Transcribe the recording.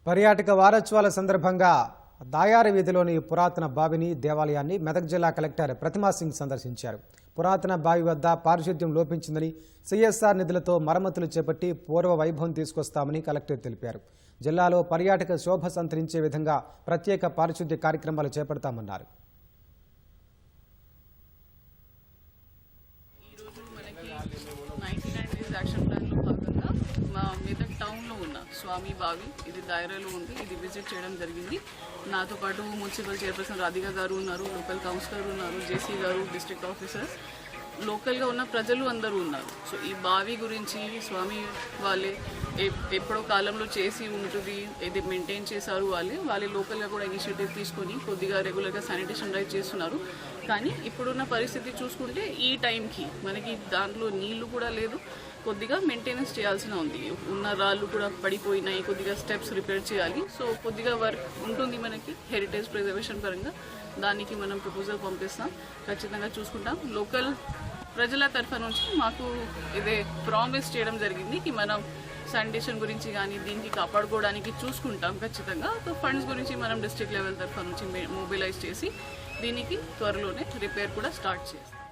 పర్యాటక వారోత్సవాల సందర్భంగా దాయార వీధిలోని పురాతన బావిని దేవాలయాన్ని మెదక్ జిల్లా కలెక్టర్ ప్రతిమా సింగ్ సందర్శించారు. పురాతన బావి వద్ద పారిశుద్ధ్యం లోపించిందని, సిఎస్ఆర్ నిధులతో మరమ్మతులు చేపట్టి పూర్వ వైభవం తీసుకొస్తామని కలెక్టర్ తెలిపారు. జిల్లాలో పర్యాటక శోభ సంతరించే విధంగా ప్రత్యేక పారిశుద్ధ్య కార్యక్రమాలు చేపడతామన్నారు. మెదక్ టౌన్లో ఉన్న స్వామి బావి ఇది దాయరాలో ఉంది. ఇది విజిట్ చేయడం జరిగింది. నాతో పాటు మున్సిపల్ చైర్పర్సన్ రాధిక గారు ఉన్నారు, లోకల్ కౌన్సిలర్ ఉన్నారు, జేసీ గారు, డిస్ట్రిక్ట్ ఆఫీసర్స్, లోకల్గా ఉన్న ప్రజలు అందరూ ఉన్నారు. సో ఈ బావి గురించి స్వామి వాళ్ళే ఎప్పుడో కాలంలో చేసి ఉంటుంది, ఇది మెయింటైన్ చేశారు వాళ్ళే లోకల్గా కూడా ఇనిషియేటివ్ తీసుకొని కొద్దిగా రెగ్యులర్గా శానిటేషన్ డ్రైవ్ చేస్తున్నారు. కానీ ఇప్పుడున్న పరిస్థితి చూసుకుంటే ఈ టైంకి మనకి దాంట్లో నీళ్లు కూడా లేదు, కొద్దిగా మెయింటెనెన్స్ చేయాల్సిన ఉంది. ఉన్న రాళ్ళు కూడా పడిపోయినాయి, కొద్దిగా స్టెప్స్ రిపేర్ చేయాలి. సో కొద్దిగా వర్క్ ఉంటుంది మనకి హెరిటేజ్ ప్రిజర్వేషన్ పరంగా. దానికి మనం ప్రపోజల్ పంపిస్తాం, ఖచ్చితంగా చూసుకుంటాం. లోకల్ ప్రజల తరఫు నుంచి మాకు ఇదే ప్రామిస్ చేయడం జరిగింది కి మనం శానిటేషన్ గురించి కానీ దీనికి కాపాడుకోవడానికి చూసుకుంటాం ఖచ్చితంగా. సో ఫండ్స్ గురించి మనం డిస్ట్రిక్ట్ లెవెల్ తరఫు నుంచి మొబిలైజ్ చేసి దీనికి త్వరలోనే రిపేర్ కూడా స్టార్ట్ చేస్తాం.